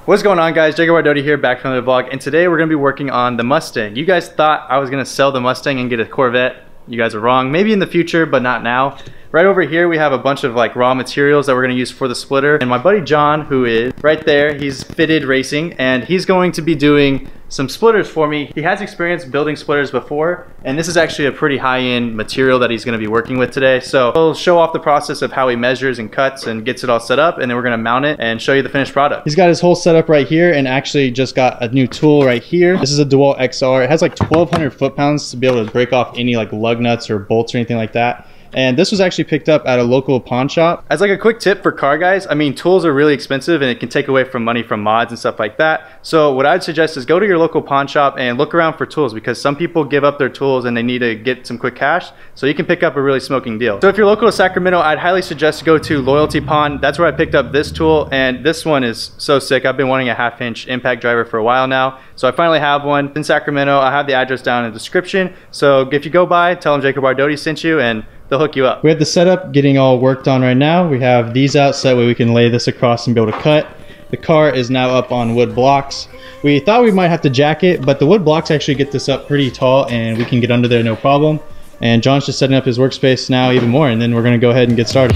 What's going on, guys? Doty here, back from the vlog, and today we're going to be working on the Mustang. You guys thought I was going to sell the Mustang and get a Corvette. You guys are wrong. Maybe in the future, but not now. Right over here we have a bunch of like raw materials that we're going to use for the splitter, and my buddy John, who is right there, he's Fitted Racing, and he's going to be doing some splitters for me. He has experience building splitters before, and this is actually a pretty high-end material that he's going to be working with today. So we'll show off the process of how he measures and cuts and gets it all set up, and then we're going to mount it and show you the finished product. He's got his whole setup right here, and actually just got a new tool right here. This is a DeWalt XR. It has like 1,200 foot-pounds to be able to break off any like lug nuts or bolts or anything like that. And this was actually picked up at a local pawn shop. As like a quick tip for car guys, I mean, tools are really expensive and it can take away from money from mods and stuff like that. So what I'd suggest is go to your local pawn shop and look around for tools, because some people give up their tools and they need to get some quick cash. So you can pick up a really smoking deal. So if you're local to Sacramento, I'd highly suggest to go to Loyalty Pawn. That's where I picked up this tool, and this one is so sick. I've been wanting a 1/2-inch impact driver for a while now. So I finally have one in Sacramento. I have the address down in the description. So if you go by, tell them Doty sent you, and they'll hook you up. We have the setup getting all worked on right now. We have these out so that way we can lay this across and be able to cut. The car is now up on wood blocks. We thought we might have to jack it, but the wood blocks actually get this up pretty tall and we can get under there no problem. And John's just setting up his workspace now even more, and then we're gonna go ahead and get started.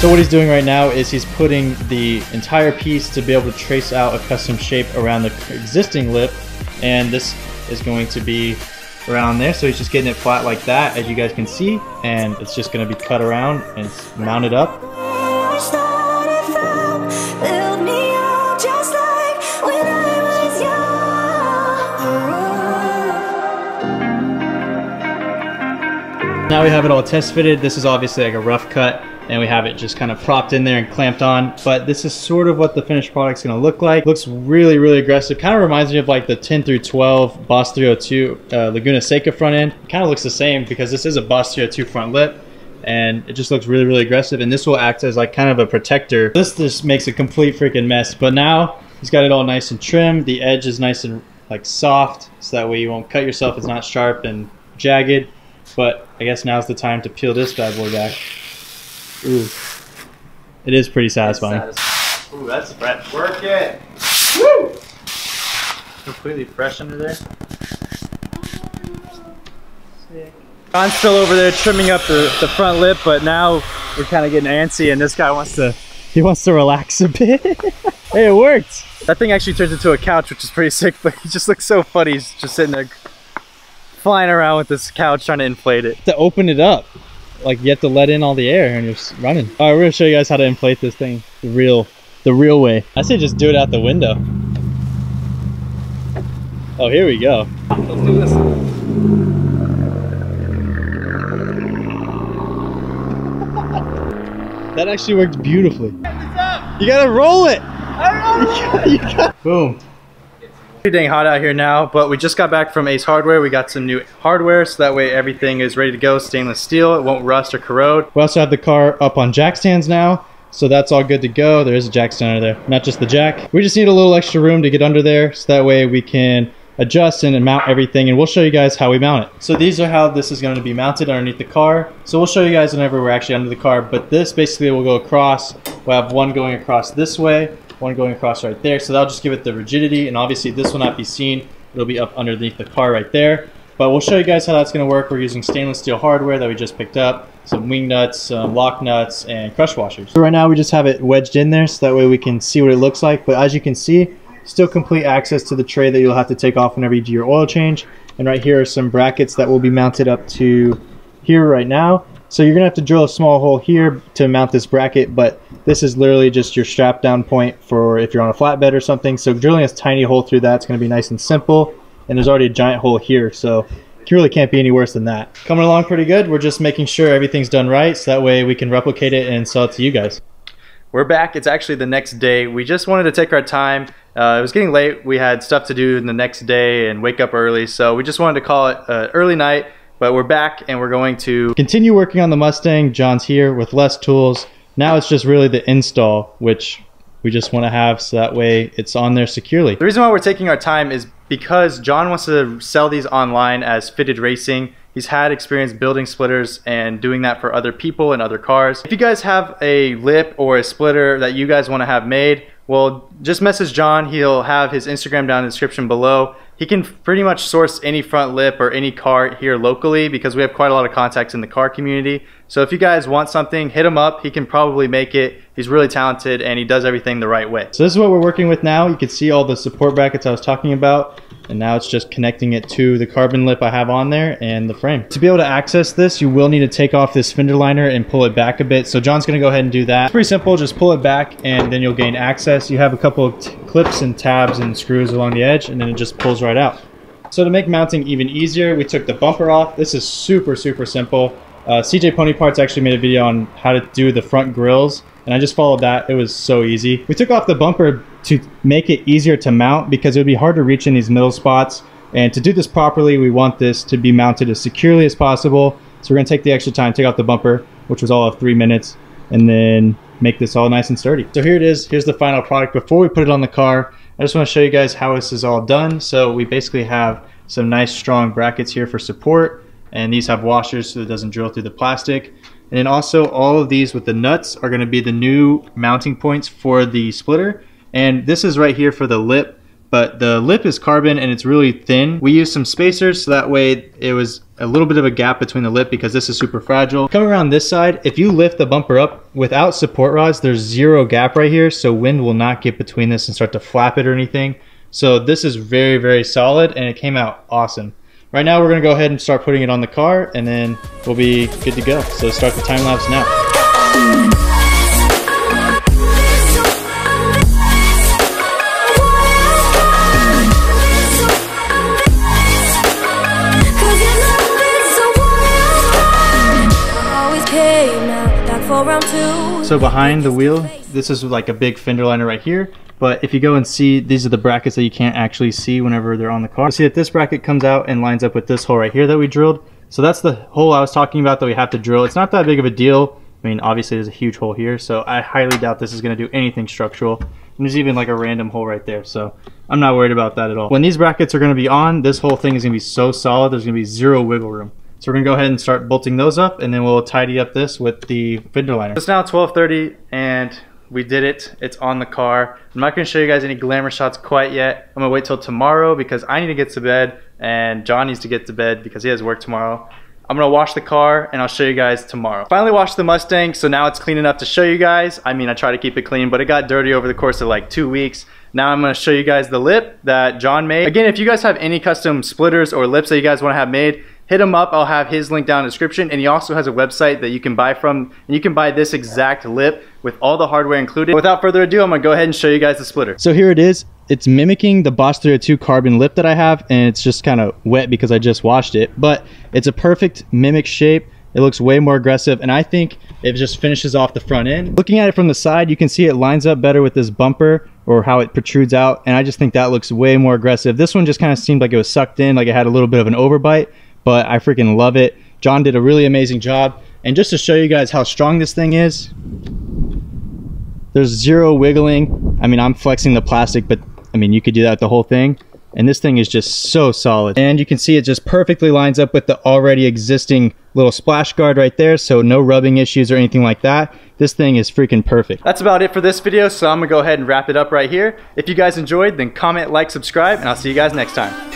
So what he's doing right now is he's putting the entire piece to be able to trace out a custom shape around the existing lip, and this is going to be around there. So he's just getting it flat like that, as you guys can see, and it's just going to be cut around and mounted up. Now we have it all test fitted. This is obviously like a rough cut, and we have it just kind of propped in there and clamped on, but this is sort of what the finished product's gonna look like. Looks really, really aggressive. Kind of reminds me of like the 10 through 12 Boss 302 Laguna Seca front end. Kind of looks the same because this is a Boss 302 front lip, and it just looks really, really aggressive, and this will act as like kind of a protector. This just makes a complete freaking mess, but now he's got it all nice and trim. The edge is nice and like soft, so that way you won't cut yourself. It's not sharp and jagged. But I guess now's the time to peel this bad boy back. Ooh, it is pretty satisfying. Ooh, that's fresh. Work it. Woo! Completely fresh under there. Sick. John's still over there trimming up the front lip, but now we're kind of getting antsy, and this guy wants to relax a bit. Hey, it worked. That thing actually turns into a couch, which is pretty sick, but he just looks so funny. He's just sitting there flying around with this couch trying to inflate it. To open it up, like you have to let in all the air and you're just running. All right, we're gonna show you guys how to inflate this thing the real way. I say just do it out the window. Oh, here we go. Let's do this. That actually worked beautifully. You gotta roll it. I don't know. You got boom. Pretty dang hot out here now, but we just got back from Ace Hardware. We got some new hardware, so that way everything is ready to go. Stainless steel, it won't rust or corrode. We also have the car up on jack stands now, so that's all good to go. There is a jack stand under there, not just the jack. We just need a little extra room to get under there, so that way we can adjust and mount everything, and we'll show you guys how we mount it. So these are how this is going to be mounted underneath the car. So we'll show you guys whenever we're actually under the car, but this basically will go across. We'll have one going across this way, one going across right there, so that'll just give it the rigidity, and obviously this will not be seen. It'll be up underneath the car right there, but we'll show you guys how that's going to work. We're using stainless steel hardware that we just picked up, some wing nuts, some lock nuts, and crush washers. So right now we just have it wedged in there so that way we can see what it looks like, but as you can see, still complete access to the tray that you'll have to take off whenever you do your oil change. And right here are some brackets that will be mounted up to here right now. So you're gonna have to drill a small hole here to mount this bracket, but this is literally just your strap down point for if you're on a flatbed or something. So drilling a tiny hole through that's gonna be nice and simple. And there's already a giant hole here, so it really can't be any worse than that. Coming along pretty good. We're just making sure everything's done right, so that way we can replicate it and sell it to you guys. We're back. It's actually the next day. We just wanted to take our time. It was getting late. We had stuff to do the next day and wake up early, so we just wanted to call it early night. But we're back and we're going to continue working on the Mustang. John's here with less tools. Now it's just really the install, which we just want to have so that way it's on there securely. The reason why we're taking our time is because John wants to sell these online as fitted racing. He's had experience building splitters and doing that for other people and other cars. If you guys have a lip or a splitter that you guys want to have made, well, just message John. He'll have his Instagram down in the description below. He can pretty much source any front lip or any car here locally because we have quite a lot of contacts in the car community. So if you guys want something, hit him up. He can probably make it. He's really talented and he does everything the right way. So this is what we're working with now. You can see all the support brackets I was talking about. And now it's just connecting it to the carbon lip I have on there and the frame. To be able to access this, you will need to take off this fender liner and pull it back a bit. So John's gonna go ahead and do that. It's pretty simple, just pull it back and then you'll gain access. You have a couple of clips and tabs and screws along the edge and then it just pulls right out. So to make mounting even easier, we took the bumper off. This is super simple. CJ Pony Parts actually made a video on how to do the front grills and I just followed that. It was so easy. We took off the bumper to make it easier to mount because it would be hard to reach in these middle spots. And to do this properly, we want this to be mounted as securely as possible. So we're gonna take the extra time, take out the bumper, which was all of 3 minutes, and then make this all nice and sturdy. So here it is, here's the final product. Before we put it on the car, I just wanna show you guys how this is all done. So we basically have some nice strong brackets here for support, and these have washers so it doesn't drill through the plastic. And then also all of these with the nuts are gonna be the new mounting points for the splitter. And this is right here for the lip, but the lip is carbon and it's really thin. We used some spacers so that way it was a little bit of a gap between the lip because this is super fragile. Coming around this side, if you lift the bumper up without support rods, there's zero gap right here, so wind will not get between this and start to flap it or anything. So this is very solid and it came out awesome. Right now we're gonna go ahead and start putting it on the car and then we'll be good to go. So start the time lapse now. So behind the wheel, this is like a big fender liner right here. But if you go and see, these are the brackets that you can't actually see whenever they're on the car. You see that this bracket comes out and lines up with this hole right here that we drilled. So that's the hole I was talking about that we have to drill. It's not that big of a deal. I mean, obviously there's a huge hole here, so I highly doubt this is gonna do anything structural. And there's even like a random hole right there, so I'm not worried about that at all. When these brackets are gonna be on, this whole thing is gonna be so solid, there's gonna be zero wiggle room. So we're gonna go ahead and start bolting those up and then we'll tidy up this with the fender liner. It's now 12:30 and we did it. It's on the car. I'm not gonna show you guys any glamour shots quite yet. I'm gonna wait till tomorrow because I need to get to bed and John needs to get to bed because he has work tomorrow. I'm gonna wash the car and I'll show you guys tomorrow. Finally washed the Mustang, so now it's clean enough to show you guys. I mean, I try to keep it clean, but it got dirty over the course of like 2 weeks. Now I'm gonna show you guys the lip that John made. Again, if you guys have any custom splitters or lips that you guys wanna have made, hit him up. I'll have his link down in the description, and he also has a website that you can buy from, and you can buy this exact lip with all the hardware included. Without further ado, I'm gonna go ahead and show you guys the splitter. So here it is. It's mimicking the Boss 302 carbon lip that I have, and it's just kind of wet because I just washed it, but it's a perfect mimic shape. It looks way more aggressive, and I think it just finishes off the front end. Looking at it from the side, you can see it lines up better with this bumper or how it protrudes out, and I just think that looks way more aggressive. This one just kind of seemed like it was sucked in, like it had a little bit of an overbite, but I freaking love it. John did a really amazing job. And just to show you guys how strong this thing is, there's zero wiggling. I mean, I'm flexing the plastic, but I mean, you could do that with the whole thing. And this thing is just so solid. And you can see it just perfectly lines up with the already existing little splash guard right there, so no rubbing issues or anything like that. This thing is freaking perfect. That's about it for this video, so I'm gonna go ahead and wrap it up right here. If you guys enjoyed, then comment, like, subscribe, and I'll see you guys next time.